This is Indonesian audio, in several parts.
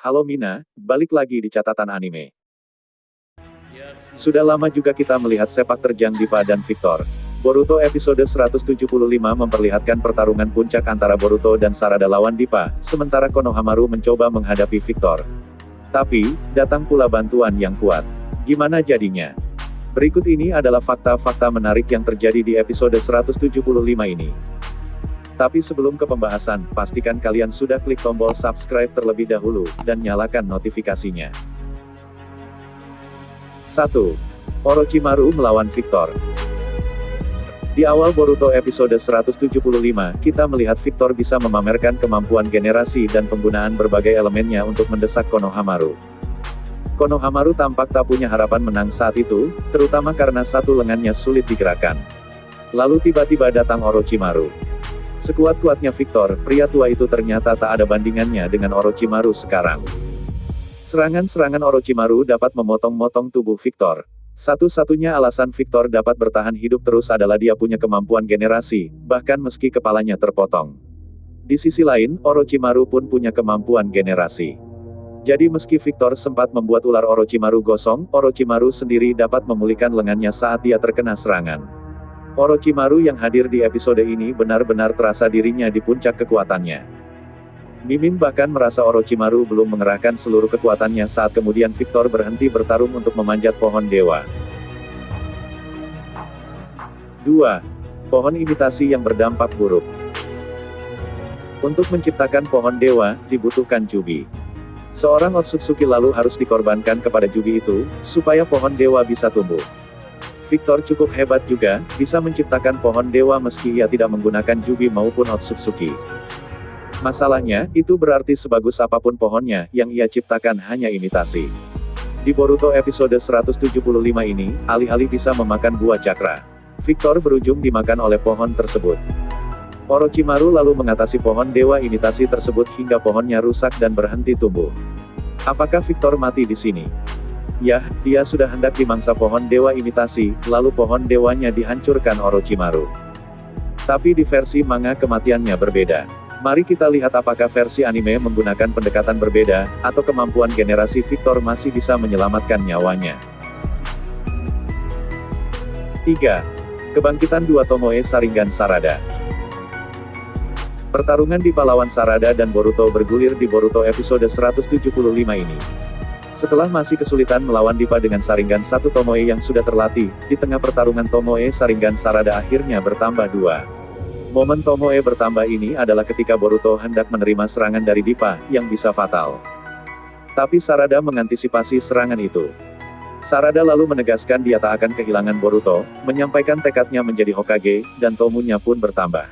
Halo Mina, balik lagi di catatan anime. Sudah lama juga kita melihat sepak terjang Dippa dan Victor. Boruto episode 175 memperlihatkan pertarungan puncak antara Boruto dan Sarada lawan Dippa, sementara Konohamaru mencoba menghadapi Victor. Tapi, datang pula bantuan yang kuat. Gimana jadinya? Berikut ini adalah fakta-fakta menarik yang terjadi di episode 175 ini. Tapi sebelum ke pembahasan, pastikan kalian sudah klik tombol subscribe terlebih dahulu, dan nyalakan notifikasinya. 1. Orochimaru melawan Victor. Di awal Boruto episode 175, kita melihat Victor bisa memamerkan kemampuan generasi dan penggunaan berbagai elemennya untuk mendesak Konohamaru. Konohamaru tampak tak punya harapan menang saat itu, terutama karena satu lengannya sulit digerakkan. Lalu tiba-tiba datang Orochimaru. Sekuat-kuatnya Victor, pria tua itu ternyata tak ada bandingannya dengan Orochimaru sekarang. Serangan-serangan Orochimaru dapat memotong-motong tubuh Victor. Satu-satunya alasan Victor dapat bertahan hidup terus adalah dia punya kemampuan generasi, bahkan meski kepalanya terpotong. Di sisi lain, Orochimaru pun punya kemampuan generasi. Jadi meski Victor sempat membuat ular Orochimaru gosong, Orochimaru sendiri dapat memulihkan lengannya saat dia terkena serangan. Orochimaru yang hadir di episode ini benar-benar terasa dirinya di puncak kekuatannya. Mimin bahkan merasa Orochimaru belum mengerahkan seluruh kekuatannya saat kemudian Victor berhenti bertarung untuk memanjat pohon dewa. 2. Pohon imitasi yang berdampak buruk. Untuk menciptakan pohon dewa, dibutuhkan Jubi. Seorang Otsutsuki lalu harus dikorbankan kepada Jubi itu, supaya pohon dewa bisa tumbuh. Victor cukup hebat juga, bisa menciptakan pohon dewa meski ia tidak menggunakan Jubi maupun Otsutsuki. Masalahnya, itu berarti sebagus apapun pohonnya, yang ia ciptakan hanya imitasi. Di Boruto episode 175 ini, alih-alih bisa memakan buah cakra, Victor berujung dimakan oleh pohon tersebut. Orochimaru lalu mengatasi pohon dewa imitasi tersebut hingga pohonnya rusak dan berhenti tumbuh. Apakah Victor mati di sini? Yah, dia sudah hendak dimangsa pohon dewa imitasi, lalu pohon dewanya dihancurkan Orochimaru. Tapi di versi manga kematiannya berbeda. Mari kita lihat apakah versi anime menggunakan pendekatan berbeda, atau kemampuan generasi Victor masih bisa menyelamatkan nyawanya. 3. Kebangkitan dua Tomoe Sharingan Sarada. Pertarungan di pahlawan Sarada dan Boruto bergulir di Boruto episode 175 ini. Setelah masih kesulitan melawan Dippa dengan Sharingan satu Tomoe yang sudah terlatih, di tengah pertarungan Tomoe Sharingan Sarada akhirnya bertambah 2. Momen Tomoe bertambah ini adalah ketika Boruto hendak menerima serangan dari Dippa, yang bisa fatal. Tapi Sarada mengantisipasi serangan itu. Sarada lalu menegaskan dia tak akan kehilangan Boruto, menyampaikan tekadnya menjadi Hokage, dan Tomunya pun bertambah.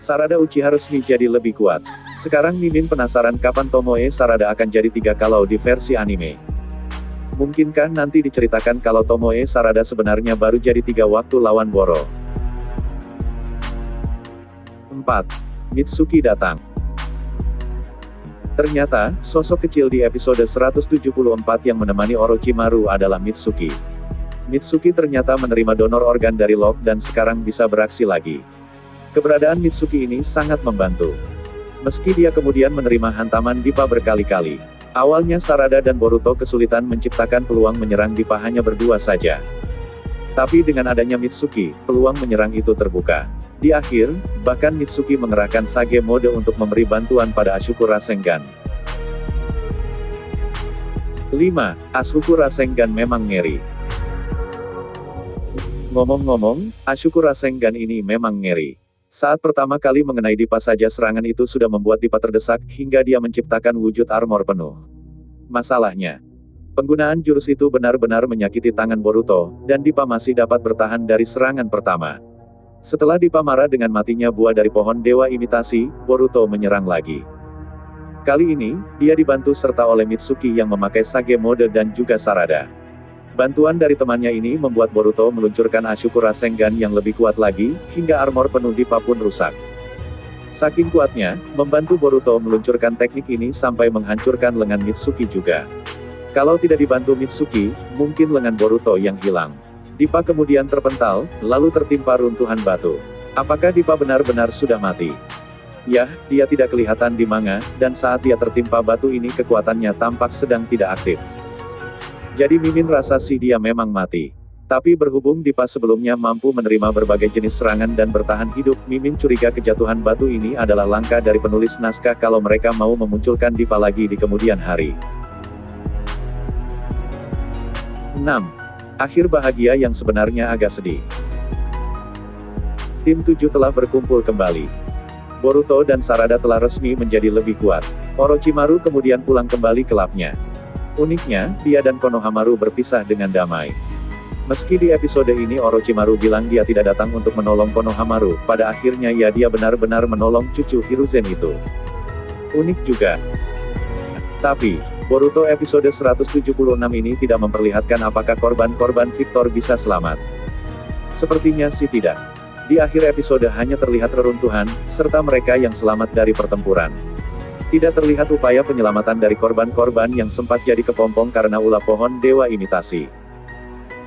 Sarada Uchiha resmi jadi lebih kuat. Sekarang Mimin penasaran kapan Tomoe Sarada akan jadi 3 kalau di versi anime. Mungkinkah nanti diceritakan kalau Tomoe Sarada sebenarnya baru jadi 3 waktu lawan Boro? 4. Mitsuki datang. Ternyata, sosok kecil di episode 174 yang menemani Orochimaru adalah Mitsuki. Mitsuki ternyata menerima donor organ dari Locke dan sekarang bisa beraksi lagi. Keberadaan Mitsuki ini sangat membantu. Meski dia kemudian menerima hantaman Dippa berkali-kali. Awalnya Sarada dan Boruto kesulitan menciptakan peluang menyerang Dippa hanya berdua saja. Tapi dengan adanya Mitsuki, peluang menyerang itu terbuka. Di akhir, bahkan Mitsuki mengerahkan Sage Mode untuk memberi bantuan pada Ashuku Rasengan. 5. Ashuku Rasengan memang ngeri. Ngomong-ngomong, Ashuku Rasengan ini memang ngeri. Saat pertama kali mengenai Dippa saja serangan itu sudah membuat Dippa terdesak hingga dia menciptakan wujud armor penuh. Masalahnya, penggunaan jurus itu benar-benar menyakiti tangan Boruto, dan Dippa masih dapat bertahan dari serangan pertama. Setelah Dippa marah dengan matinya buah dari pohon dewa imitasi, Boruto menyerang lagi. Kali ini, dia dibantu serta oleh Mitsuki yang memakai Sage Mode dan juga Sarada. Bantuan dari temannya ini membuat Boruto meluncurkan Ashuku Rasengan yang lebih kuat lagi, hingga armor penuh Dippa pun rusak. Saking kuatnya, membantu Boruto meluncurkan teknik ini sampai menghancurkan lengan Mitsuki juga. Kalau tidak dibantu Mitsuki, mungkin lengan Boruto yang hilang. Dippa kemudian terpental, lalu tertimpa runtuhan batu. Apakah Dippa benar-benar sudah mati? Yah, dia tidak kelihatan di manga, dan saat dia tertimpa batu ini kekuatannya tampak sedang tidak aktif. Jadi Mimin rasa sih dia memang mati. Tapi berhubung Dipa sebelumnya mampu menerima berbagai jenis serangan dan bertahan hidup, Mimin curiga kejatuhan batu ini adalah langkah dari penulis naskah kalau mereka mau memunculkan Dipa lagi di kemudian hari. 6. Akhir bahagia yang sebenarnya agak sedih. Tim 7 telah berkumpul kembali. Boruto dan Sarada telah resmi menjadi lebih kuat. Orochimaru kemudian pulang kembali ke labnya. Uniknya, dia dan Konohamaru berpisah dengan damai. Meski di episode ini Orochimaru bilang dia tidak datang untuk menolong Konohamaru, pada akhirnya dia benar-benar menolong cucu Hiruzen itu. Unik juga. Tapi, Boruto episode 176 ini tidak memperlihatkan apakah korban-korban Victor bisa selamat. Sepertinya sih tidak. Di akhir episode hanya terlihat reruntuhan, serta mereka yang selamat dari pertempuran. Tidak terlihat upaya penyelamatan dari korban-korban yang sempat jadi kepompong karena ulah pohon dewa imitasi.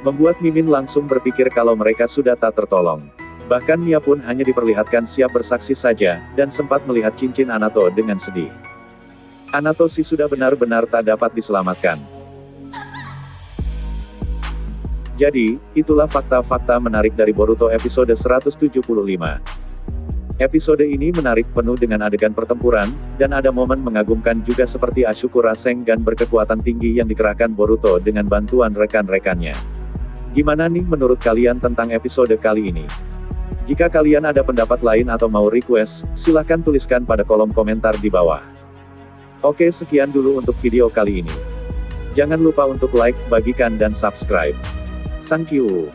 Membuat Mimin langsung berpikir kalau mereka sudah tak tertolong. Bahkan Mia pun hanya diperlihatkan siap bersaksi saja, dan sempat melihat cincin Anato dengan sedih. Anato sih sudah benar-benar tak dapat diselamatkan. Jadi, itulah fakta-fakta menarik dari Boruto episode 175. Episode ini menarik, penuh dengan adegan pertempuran, dan ada momen mengagumkan juga seperti Ashuku Rasengan berkekuatan tinggi yang dikerahkan Boruto dengan bantuan rekan-rekannya. Gimana nih menurut kalian tentang episode kali ini? Jika kalian ada pendapat lain atau mau request, silahkan tuliskan pada kolom komentar di bawah. Oke, sekian dulu untuk video kali ini. Jangan lupa untuk like, bagikan dan subscribe. Thank you.